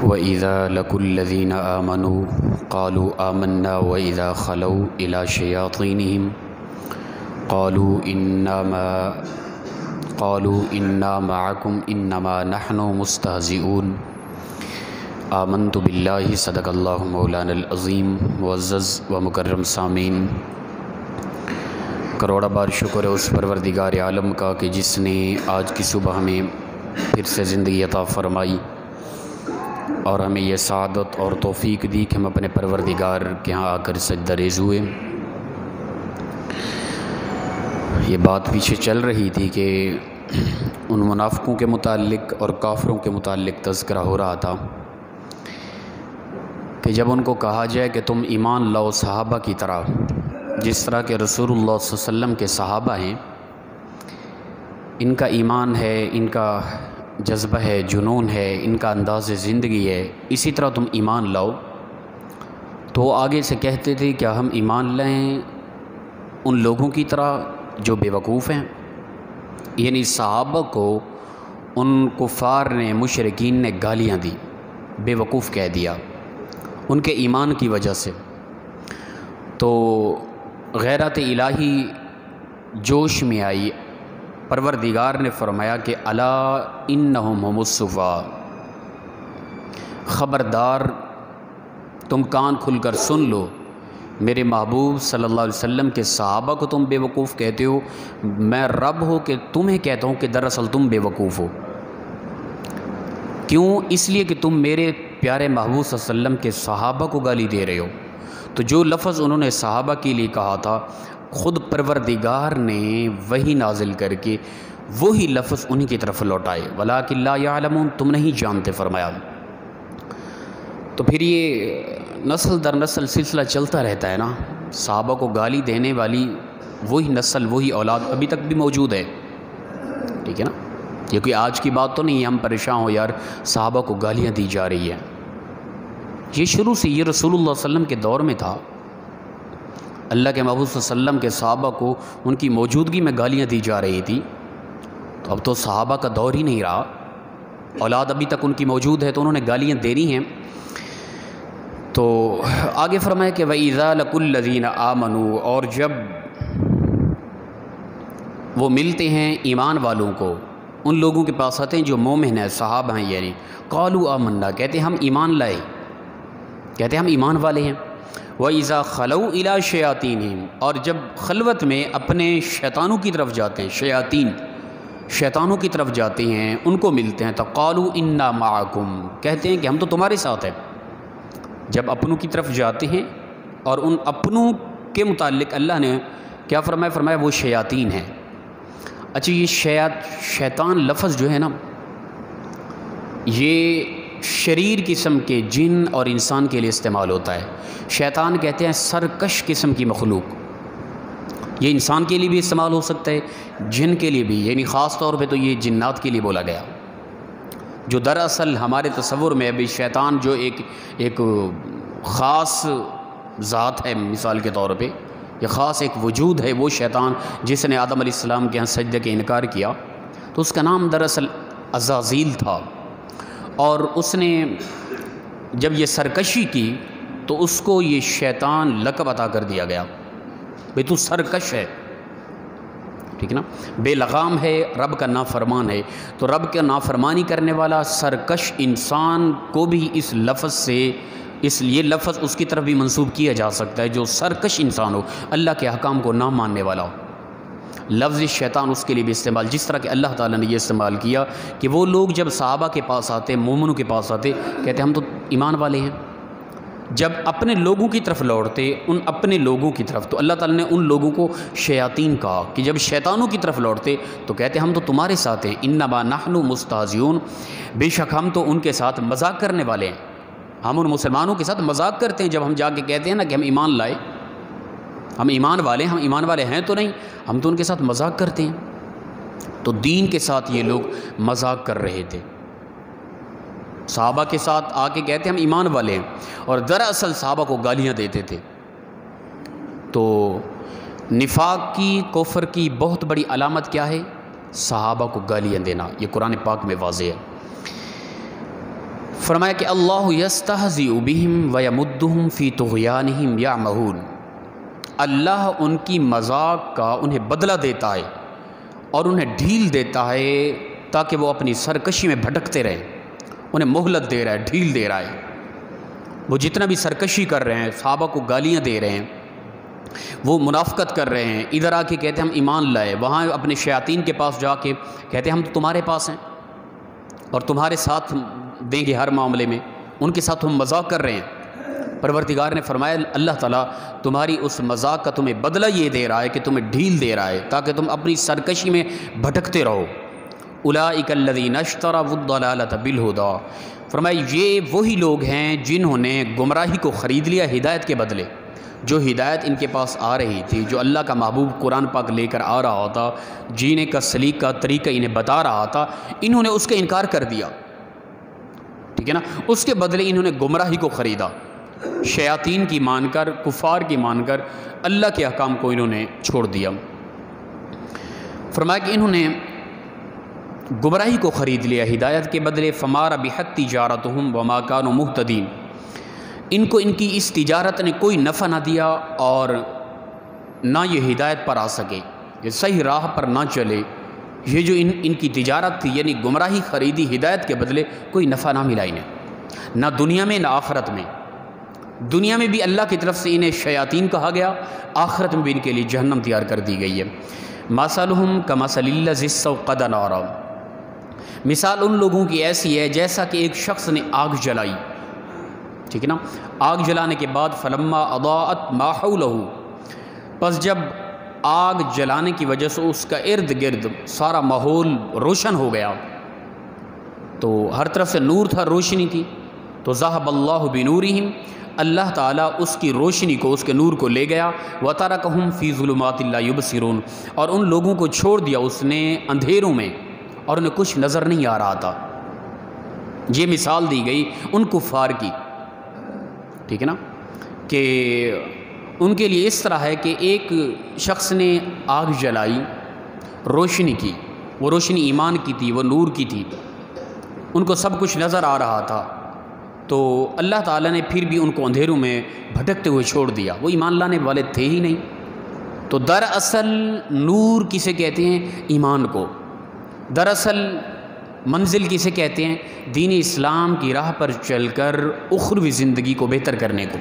وَإِذَا لَقُوا الَّذِينَ آمَنُوا قَالُوا آمَنَّا وَإِذَا خَلَوْا إِلَى شَيَاطِينِهِمْ قَالُوا إِنَّا مَعَكُمْ إِنَّمَا نَحْنُ مُسْتَهْزِئُونَ آمنت باللہ صدق اللہ مولانا العظیم معزز و مکرم سامعین، کروڑا بار شکر ہے اس پروردگار عالم کا کہ جس نے آج کی صبح ہمیں پھر سے زندگی عطا فرمائی اور ہمیں یہ سعادت اور توفیق دی کہ ہم اپنے پروردگار کے ہاں آ کر سجدہ ریز ہوئے۔ یہ بات پیچھے چل رہی تھی کہ ان منافقوں کے متعلق اور کافروں کے متعلق تذکرہ ہو رہا تھا کہ جب ان کو کہا جائے کہ تم ایمان لاؤ صحابہ کی طرح، جس طرح کہ رسول اللہ صلی اللہ علیہ وسلم کے صحابہ ہیں، ان کا ایمان ہے، ان کا جذبہ ہے، جنون ہے، ان کا انداز زندگی ہے، اسی طرح تم ایمان لاؤ، تو وہ آگے سے کہتے تھے کہ ہم ایمان لائیں ان لوگوں کی طرح جو بے وقوف ہیں، یعنی صحابہ کو ان کفار نے، مشرکین نے گالیاں دی، بے وقوف کہہ دیا ان کے ایمان کی وجہ سے۔ تو غیرت الہی جوش میں آئی، پروردگار نے فرمایا کہ الا انہم هم الصفا، خبردار تم کان کھل کر سن لو، میرے محبوب صلی اللہ علیہ وسلم کے صحابہ کو تم بے وقوف کہتے ہو، میں رب ہو کہ تمہیں کہتا ہوں کہ دراصل تم بے وقوف ہو۔ کیوں؟ اس لیے کہ تم میرے پیارے محبوب صلی اللہ علیہ وسلم کے صحابہ کو گالی دے رہے ہو۔ تو جو لفظ انہوں نے صحابہ کے لیے کہا تھا، خود پروردگار نے وہی نازل کر کے وہی لفظ انہی کی طرف لوٹائے، وَلَٰكِن لَا يَعْلَمُونَ، تم نہیں جانتے فرمایا۔ تو پھر یہ نسل در نسل سلسلہ چلتا رہتا ہے نا، صحابہ کو گالی دینے والی وہی نسل، وہی اولاد ابھی تک بھی موجود ہے، ٹھیک ہے نا؟ یہ کوئی آج کی بات تو نہیں ہے ہم پریشان ہو یار صحابہ کو گالیاں دی جا رہی ہیں، یہ شروع سے یہ رسول اللہ صلی اللہ علیہ وسلم کے دور میں تھا۔ اللہ کے محبوب صلی اللہ علیہ وسلم کے صحابہ کو ان کی موجودگی میں گالیاں دی جا رہی تھی، تو اب تو صحابہ کا دور ہی نہیں رہا، اولاد ابھی تک ان کی موجود ہے تو انہوں نے گالیاں دینی ہیں۔ تو آگے فرمایا کہ وَإِذَا لَقُوا الَّذِينَ آمَنُوا، اور جب وہ ملتے ہیں ایمان والوں کو، ان لوگوں کے پاس آتے ہیں جو مومن ہیں، صحابہ ہیں، یعنی قالوا آمنا، کہتے ہیں ہم ایمان لائے، کہتے ہیں ہم ایمان والے ہیں۔ وَإِذَا خَلَوْا إِلَى شَيَاطِينِهِمْ، اور جب خلوت میں اپنے شیطانوں کی طرف جاتے ہیں، شیطانوں کی طرف جاتے ہیں، ان کو ملتے ہیں، تو قَالُوا إِنَّا مَعَكُمْ، کہتے ہیں کہ ہم تو تمہارے ساتھ ہیں۔ جب اپنوں کی طرف جاتے ہیں اور ان اپنوں کے متعلق اللہ نے کیا فرمایا وہ شیاطین ہیں۔ اچھا، یہ شیطان لفظ جو ہے نا، یہ شریر قسم کے جن اور انسان کے لیے استعمال ہوتا ہے۔ شیطان کہتے ہیں سرکش قسم کی مخلوق، یہ انسان کے لیے بھی استعمال ہو سکتا ہے، جن کے لیے بھی، یعنی خاص طور پہ تو یہ جنات کے لیے بولا گیا، جو دراصل ہمارے تصور میں ابھی شیطان جو ایک خاص ذات ہے، مثال کے طور پہ یہ خاص ایک وجود ہے، وہ شیطان جس نے آدم علیہ السلام کے ہاں سجدے کے انکار کیا، تو اس کا نام دراصل عزازیل تھا، اور اس نے جب یہ سرکشی کی تو اس کو یہ شیطان لقب عطا کر دیا گیا، بھئی تو سرکش ہے، ٹھیک ہے نا، بے لغام ہے، رب کا نافرمان ہے، تو رب کا نافرمانی کرنے والا سرکش انسان کو بھی اس لفظ سے، یہ لفظ اس کی طرف بھی منسوب کیا جا سکتا ہے جو سرکش انسان ہو، اللہ کے احکام کو نہ ماننے والا ہو۔ لفظ شیطان اس کے لیے بھی استعمال، جس طرح کہ اللہ تعالیٰ نے یہ استعمال کیا کہ وہ لوگ جب صحابہ کے پاس آتے، مومنوں کے پاس آتے، کہتے ہم تو ایمان والے ہیں، جب اپنے لوگوں کی طرف لوٹتے، ان اپنے لوگوں کی طرف، تو اللہ تعالیٰ نے ان لوگوں کو شیاطین کہا کہ جب شیطانوں کی طرف لوٹتے تو کہتے ہم تو تمہارے ساتھ ہیں، انما نحن مستہزئون، بے شک ہم تو ان کے ساتھ مذاق کرنے والے ہیں، ہم ان مسلمانوں کے ساتھ مذاق کرتے ہیں، جب ہم جا کے کہتے ہیں نا کہ ہم ایمان لائے، ہم ایمان والے ہیں تو نہیں، ہم تو ان کے ساتھ مذاق کرتے ہیں۔ تو دین کے ساتھ یہ لوگ مذاق کر رہے تھے، صحابہ کے ساتھ آ کے کہتے ہیں ہم ایمان والے ہیں، اور دراصل صحابہ کو گالیاں دیتے تھے۔ تو نفاق کی، کفر کی بہت بڑی علامت کیا ہے؟ صحابہ کو گالیاں دینا، یہ قرآن پاک میں واضح ہے۔ فرمایا کہ اللہ یستہزئ بہم ویمدہم فی طغیانہم یعمہون، اللہ ان کی مذاق کا انہیں بدلہ دیتا ہے اور انہیں ڈھیل دیتا ہے تاکہ وہ اپنی سرکشی میں بھٹکتے رہیں، انہیں مہلت دے رہا ہے، ڈھیل دے رہا ہے۔ وہ جتنا بھی سرکشی کر رہے ہیں، صحابہ کو گالیاں دے رہے ہیں، وہ منافقت کر رہے ہیں، ادھر آ کے کہتے ہیں ہم ایمان لائے، وہاں اپنے شیاطین کے پاس جا کے کہتے ہیں ہم تو تمہارے پاس ہیں اور تمہارے ساتھ دیں گے ہر معاملے میں، ان کے ساتھ ہم مذاق کر رہے ہیں۔ پروردگار نے فرمایا اللہ تعالیٰ تمہاری اس مذاق کا تمہیں بدلہ یہ دے رہا ہے کہ تمہیں ڈھیل دے رہا ہے تاکہ تم اپنی سرکشی میں بھٹکتے رہو۔ اولئک الذین اشتروا الضلالۃ بالہدی، فرمایا یہ وہی لوگ ہیں جنہوں نے گمراہی کو خرید لیا ہدایت کے بدلے۔ جو ہدایت ان کے پاس آ رہی تھی، جو اللہ کا محبوب قرآن پاک لے کر آ رہا تھا، جینے کا سلیقہ طریقہ انہیں بتا رہا تھا، انہوں نے اس کا انکار کر دیا، ٹھیک ہے نا، اس کے بدلے انہوں نے گمراہی کو خریدا، شیاطین کی مان کر، کفار کی مان کر اللہ کے احکام کو انہوں نے چھوڑ دیا۔ فرمایا کہ انہوں نے گمراہی کو خرید لیا ہدایت کے بدلے، فما ربحت تجارتہم وما کانوا مہتدین، ان کو ان کی اس تجارت نے کوئی نفع نہ دیا اور نہ یہ ہدایت پر آ سکے، یہ صحیح راہ پر نہ چلے۔ یہ جو ان کی تجارت تھی، یعنی گمراہی خریدی ہدایت کے بدلے، کوئی نفع نہ ملا انہیں، نہ دنیا میں نہ آخرت میں۔ دنیا میں بھی اللہ کی طرف سے انہیں شیاطین کہا گیا، آخرت میں بھی ان کے لیے جہنم تیار کر دی گئی ہے۔ مثلہم کمثل الذی استوقد نارا، مثال ان لوگوں کی ایسی ہے جیسا کہ ایک شخص نے آگ جلائی، ٹھیک ہے نا، آگ جلانے کے بعد فلما اضاءت ما حولہ، پس جب آگ جلانے کی وجہ سے اس کا ارد گرد سارا ماحول روشن ہو گیا، تو ہر طرف سے نور تھا، روشنی تھی، تو ذہب اللہ بنورہم، اللہ تعالیٰ اس کی روشنی کو، اس کے نور کو لے گیا، وترکہم فی ظلمات لا یبصرون، اور ان لوگوں کو چھوڑ دیا اس نے اندھیروں میں اور انہیں کچھ نظر نہیں آ رہا تھا۔ یہ مثال دی گئی ان کفار کی، ٹھیک ہے نا، کہ ان کے لیے اس طرح ہے کہ ایک شخص نے آگ جلائی، روشنی کی، وہ روشنی ایمان کی تھی، وہ نور کی تھی، ان کو سب کچھ نظر آ رہا تھا، تو اللہ تعالیٰ نے پھر بھی ان کو اندھیروں میں بھٹکتے ہوئے چھوڑ دیا، وہ ایمان لانے والے تھے ہی نہیں۔ تو دراصل نور کسے کہتے ہیں؟ ایمان کو۔ دراصل منزل کسے کہتے ہیں؟ دین اسلام کی راہ پر چل کر اخروی زندگی کو بہتر کرنے کو۔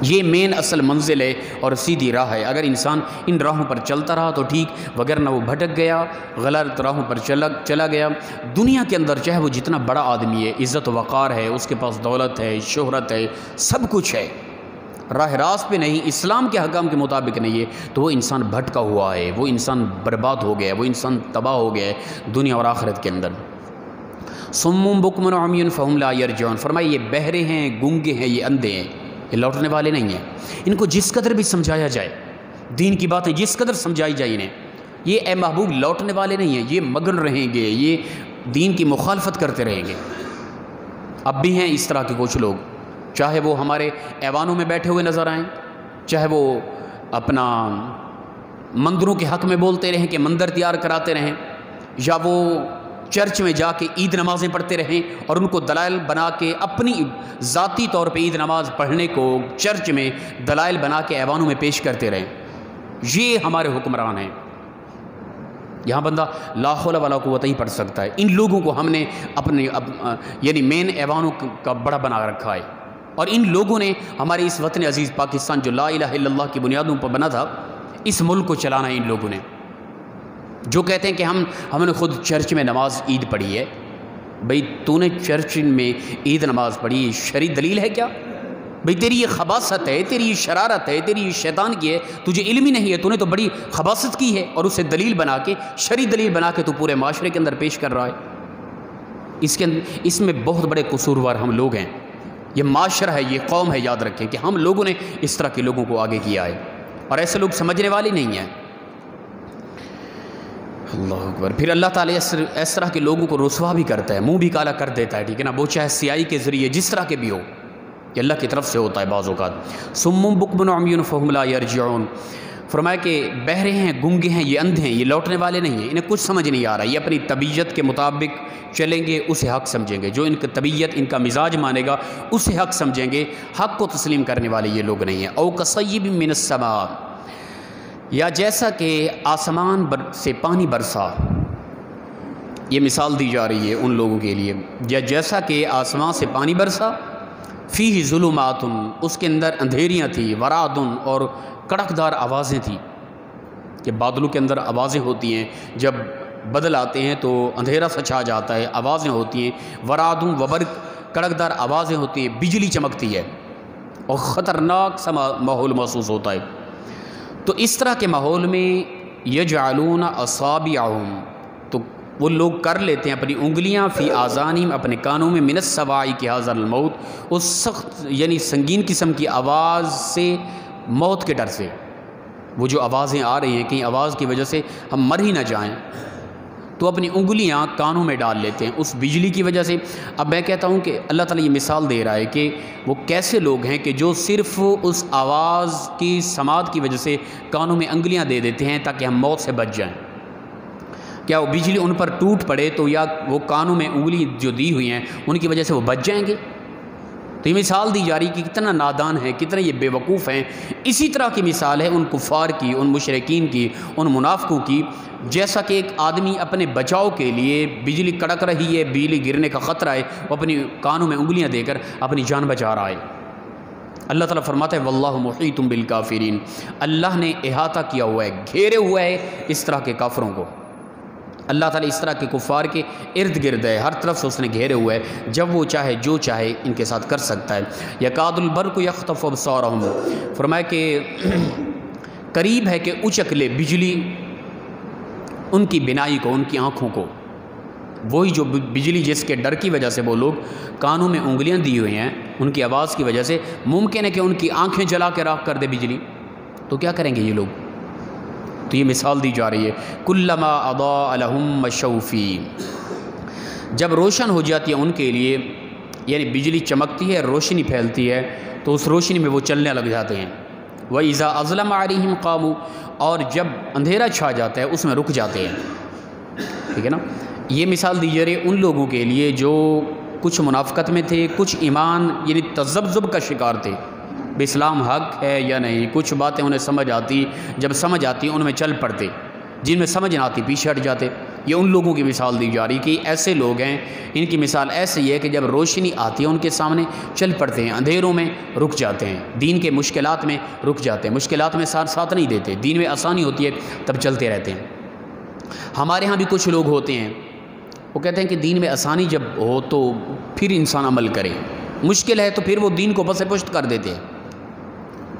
یہ مین اصل منزل ہے اور سیدھی راہ ہے۔ اگر انسان ان راہوں پر چلتا رہا تو ٹھیک، وگرنہ وہ بھٹک گیا، غلط راہوں پر چلا گیا۔ دنیا کے اندر چاہے وہ جتنا بڑا آدمی ہے، عزت و وقار ہے، اس کے پاس دولت ہے، شہرت ہے، سب کچھ ہے، راہ راست پہ نہیں، اسلام کے حکام کے مطابق نہیں ہے، تو وہ انسان بھٹکا ہوا ہے، وہ انسان برباد ہو گیا ہے، وہ انسان تباہ ہو گیا ہے دنیا اور آخرت کے اندر۔ صم بکم عمی فہم لا یرجعون، فرمایا یہ بہرے ہیں، گونگے ہیں، یہ اندھے ہیں، یہ لوٹنے والے نہیں ہیں۔ ان کو جس قدر بھی سمجھایا جائے، دین کی باتیں جس قدر سمجھائی جائے انہیں، یہ اے محبوب لوٹنے والے نہیں ہیں، یہ مگن رہیں گے، یہ دین کی مخالفت کرتے رہیں گے۔ اب بھی ہیں اس طرح کے کچھ لوگ، چاہے وہ ہمارے ایوانوں میں بیٹھے ہوئے نظر آئیں، چاہے وہ اپنا مندروں کے حق میں بولتے رہیں کہ مندر تیار کراتے رہیں، یا وہ چرچ میں جا کے عید نمازیں پڑھتے رہیں اور ان کو دلائل بنا کے اپنی ذاتی طور پہ عید نماز پڑھنے کو چرچ میں دلائل بنا کے ایوانوں میں پیش کرتے رہیں۔ یہ ہمارے حکمران ہیں۔ یہاں بندہ لا حول ولا قوت ہی پڑھ سکتا ہے۔ ان لوگوں کو ہم نے اپنے یعنی مین ایوانوں کا بڑا بنا رکھا ہے، اور ان لوگوں نے ہمارے اس وطن عزیز پاکستان جو لا الہ الا اللہ کی بنیادوں پر بنا تھا، اس ملک کو چلانا ان لوگوں نے، جو کہتے ہیں کہ ہم نے خود چرچ میں نماز عید پڑھی ہے۔ بھئی تو نے چرچ میں عید نماز پڑھی، شرعی دلیل ہے کیا؟ بھئی تیری یہ خباثت ہے، تیری یہ شرارت ہے، تیری یہ شیطان کی ہے، تجھے علم ہی نہیں ہے، تو نے تو بڑی خباثت کی ہے، اور اسے دلیل بنا کے، شرعی دلیل بنا کے تو پورے معاشرے کے اندر پیش کر رہا ہے۔ اس میں بہت بڑے قصوروار ہم لوگ ہیں، یہ معاشرہ ہے، یہ قوم ہے، یاد رکھیں کہ ہم لوگوں نے اس طرح کے لوگوں کو آگے کیا ہے، اور ایسے لوگ سمجھنے والے نہیں ہیں۔ اللہ اکبر۔ پھر اللہ تعالیٰ اس طرح کے لوگوں کو رسوا بھی کرتا ہے، منہ بھی کالا کر دیتا ہے، ٹھیک ہے نا، وہ چاہے سیاہی کے ذریعے جس طرح کے بھی ہو، یہ اللہ کی طرف سے ہوتا ہے بعض اوقات۔ صم بکم عمی فہم لا یرجعون، فرمایا کہ بہرے ہیں، گنگے ہیں، یہ اندھے ہیں، یہ لوٹنے والے نہیں ہیں، انہیں کچھ سمجھ نہیں آ رہا، یہ اپنی طبیعت کے مطابق چلیں گے، اسے حق سمجھیں گے، جو ان کی طبیعت ان کا مزاج مانے گا اسے حق سمجھیں گے، حق کو تسلیم کرنے والے یہ لوگ نہیں ہیں۔ او کصیب من السماء، یا جیسا کہ آسمان سے پانی برسا، یہ مثال دی جا رہی ہے ان لوگوں کے لیے، یا جیسا کہ آسمان سے پانی برسا، فیہ ظلمات، اس کے اندر اندھیریاں تھیں، ورعد، اور کڑکدار آوازیں تھیں، کہ بادلوں کے اندر آوازیں ہوتی ہیں، جب بدل آتے ہیں تو اندھیرا سا چھا جاتا ہے، آوازیں ہوتی ہیں، ورعد وبرق، کڑکدار آوازیں ہوتی ہیں، بجلی چمکتی ہے، اور خطرناک سا ماحول محسوس ہوتا ہے۔ تو اس طرح کے ماحول میں یجعلون اصابعہم، تو وہ لوگ کر لیتے ہیں اپنی انگلیاں، فی آذانہم، اپنے کانوں میں، من الصواعق حذر الموت، اس سخت یعنی سنگین قسم کی آواز سے، موت کے ڈر سے، وہ جو آوازیں آ رہی ہیں کہیں آواز کی وجہ سے ہم مر ہی نہ جائیں، تو اپنی انگلیاں کانوں میں ڈال لیتے ہیں اس بجلی کی وجہ سے۔ اب میں کہتا ہوں کہ اللہ تعالیٰ یہ مثال دے رہا ہے کہ وہ کیسے لوگ ہیں کہ جو صرف اس آواز کی سماعت کی وجہ سے کانوں میں انگلیاں دے دیتے ہیں تاکہ ہم موت سے بچ جائیں۔ کیا وہ بجلی ان پر ٹوٹ پڑے تو یا وہ کانوں میں انگلی جو دی ہوئی ہیں ان کی وجہ سے وہ بچ جائیں گے؟ تو یہ مثال دی جا رہی کہ کتنا نادان ہے، کتنا یہ بے وقوف ہیں۔ اسی طرح کی مثال ہے ان کفار کی، ان مشرکین کی، ان منافقوں کی، جیسا کہ ایک آدمی اپنے بچاؤ کے لیے، بجلی کڑک رہی ہے، بجلی گرنے کا خطرہ ہے، وہ اپنی کانوں میں انگلیاں دے کر اپنی جان بچا رہا ہے۔ اللہ تعالیٰ فرماتا ہے واللہ محیط بالکافرین، اللہ نے احاطہ کیا ہوا ہے، گھیرے ہوا ہے اس طرح کے کافروں کو۔ اللہ تعالیٰ اس طرح کے کفار کے ارد گرد ہے، ہر طرف سے اس نے گھیرے ہوئے ہے، جب وہ چاہے جو چاہے ان کے ساتھ کر سکتا ہے۔ یکاد البرق یخطف ابصارہم، فرمایا کہ قریب ہے کہ اچک لے بجلی ان کی بینائی کو، ان کی آنکھوں کو، وہی جو بجلی جس کے ڈر کی وجہ سے وہ لوگ کانوں میں انگلیاں دی ہوئی ہیں، ان کی آواز کی وجہ سے ممکن ہے کہ ان کی آنکھیں جلا کے راکھ کر دے بجلی، تو کیا کریں گے یہ لوگ؟ تو یہ مثال دی جا رہی ہے، کلما اضاء لهم مشوا فیہ، جب روشن ہو جاتی ہے ان کے لیے، یعنی بجلی چمکتی ہے، روشنی پھیلتی ہے، تو اس روشنی میں وہ چلنے لگ جاتے ہیں۔ وَإِذَا أَظْلَمَ عَلَيْهِمْ قَامُوا، اور جب اندھیرا چھا جاتا ہے اس میں رک جاتے ہیں۔ ٹھیک ہے نا، یہ مثال دی جا رہی ہے ان لوگوں کے لیے جو کچھ منافقت میں تھے، کچھ ایمان یعنی تذبذب کا شکار تھے، بے اسلام حق ہے یا نہیں، کچھ باتیں انہیں سمجھ آتی، جب سمجھ آتی ان میں چل پڑتے، جن میں سمجھ نہ آتی پیچھے ہٹ جاتے۔ یہ ان لوگوں کی مثال دی جا رہی کہ ایسے لوگ ہیں، ان کی مثال ایسی ہے کہ جب روشنی آتی ہے ان کے سامنے چل پڑتے ہیں، اندھیروں میں رک جاتے ہیں، دین کے مشکلات میں رک جاتے ہیں، مشکلات میں ساتھ نہیں دیتے، دین میں آسانی ہوتی ہے تب چلتے رہتے ہیں۔ ہمارے ہاں بھی کچھ لوگ ہوتے ہیں، وہ کہتے ہیں کہ دین میں آسانی جب ہو تو پھر انسان عمل کرے، مشکل ہے تو پھر وہ دین کو پس پشت کر دیتے ہیں،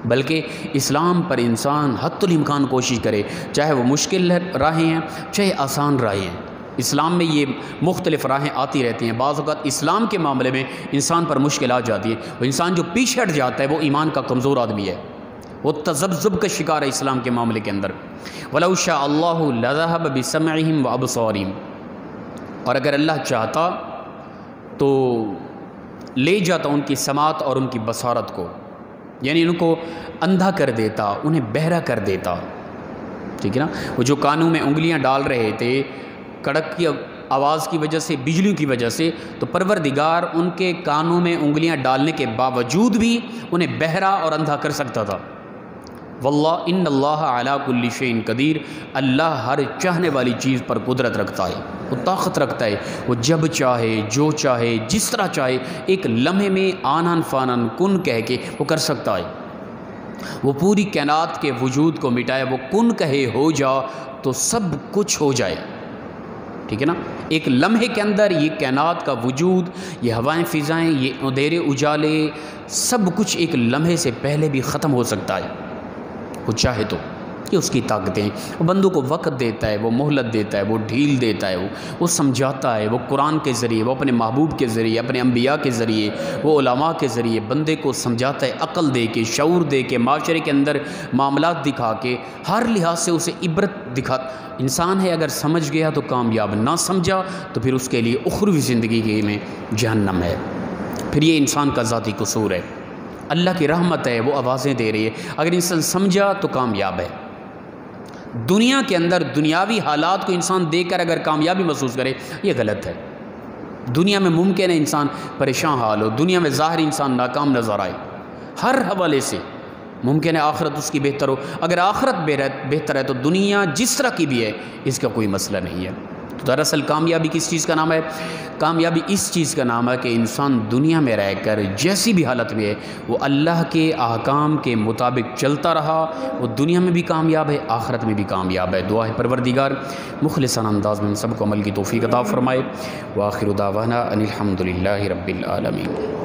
بلکہ اسلام پر انسان حتی الامکان کوشش کرے، چاہے وہ مشکل راہیں ہیں چاہے آسان راہیں ہیں۔ اسلام میں یہ مختلف راہیں آتی رہتی ہیں، بعض اوقات اسلام کے معاملے میں انسان پر مشکل آ جاتی ہے، وہ انسان جو پیچھے ہٹ جاتا ہے وہ ایمان کا کمزور آدمی ہے، وہ تذبذب کا شکار ہے اسلام کے معاملے کے اندر۔ وَلَوْ شَاءَ اللَّهُ لَذَهَبَ بِسَمْعِهِمْ وَأَبْصَارِهِمْ، اور اگر اللہ چاہتا تو لے جاتا ان کی سماعت اور ان کی بصارت کو، یعنی ان کو اندھا کر دیتا، انہیں بہرا کر دیتا۔ ٹھیک ہے نا، وہ جو کانوں میں انگلیاں ڈال رہے تھے کڑک کی آواز کی وجہ سے، بجلی کی وجہ سے، تو پروردگار ان کے کانوں میں انگلیاں ڈالنے کے باوجود بھی انہیں بہرا اور اندھا کر سکتا تھا۔ واللہ ان اللہ علی کل شیء قدیر، اللہ ہر چاہنے والی چیز پر قدرت رکھتا ہے، وہ طاقت رکھتا ہے، وہ جب چاہے جو چاہے جس طرح چاہے ایک لمحے میں آنن فانن کن کہہ کے وہ کر سکتا ہے، وہ پوری کائنات کے وجود کو مٹائے، وہ کن کہے ہو جا تو سب کچھ ہو جائے۔ ٹھیک ہے نا، ایک لمحے کے اندر یہ کائنات کا وجود، یہ ہوائیں فضائیں، یہ اندھیرے اجالے، سب کچھ ایک لمحے سے پہلے بھی ختم ہو سکتا ہے، وہ چاہے تو۔ یہ اس کی طاقتیں، وہ بندوں کو وقت دیتا ہے، وہ مہلت دیتا ہے، وہ ڈھیل دیتا ہے، وہ سمجھاتا ہے، وہ قرآن کے ذریعے، وہ اپنے محبوب کے ذریعے، اپنے انبیاء کے ذریعے، وہ علماء کے ذریعے بندے کو سمجھاتا ہے، عقل دے کے، شعور دے کے، معاشرے کے اندر معاملات دکھا کے، ہر لحاظ سے اسے عبرت دکھا۔ انسان ہے اگر سمجھ گیا تو کامیاب، نہ سمجھا تو پھر اس کے لیے اخروی زندگی میں جہنم ہے، پھر یہ انسان کا ذاتی قصور ہے۔ اللہ کی رحمت ہے، وہ آوازیں دے رہی ہے، اگر انسان سمجھا تو کامیاب ہے، دنیا کے اندر دنیاوی حالات کو انسان دیکھ کر اگر کامیابی محسوس کرے یہ غلط ہے۔ دنیا میں ممکن ہے انسان پریشان حال ہو، دنیا میں ظاہر انسان ناکام نظر آئے، ہر حوالے سے ممکن ہے آخرت اس کی بہتر ہو۔ اگر آخرت بہتر ہے تو دنیا جس طرح کی بھی ہے اس کا کوئی مسئلہ نہیں ہے۔ تو دراصل کامیابی کس چیز کا نام ہے؟ کامیابی اس چیز کا نام ہے کہ انسان دنیا میں رہ کر جیسی بھی حالت میں ہے وہ اللہ کے احکام کے مطابق چلتا رہا، وہ دنیا میں بھی کامیاب ہے، آخرت میں بھی کامیاب ہے۔ دعا ہے پروردگار مخلصانہ انداز میں ہم سب کو عمل کی توفیق عطا فرمائے۔ وآخر دعوانا ان الحمد للہ رب العالمین۔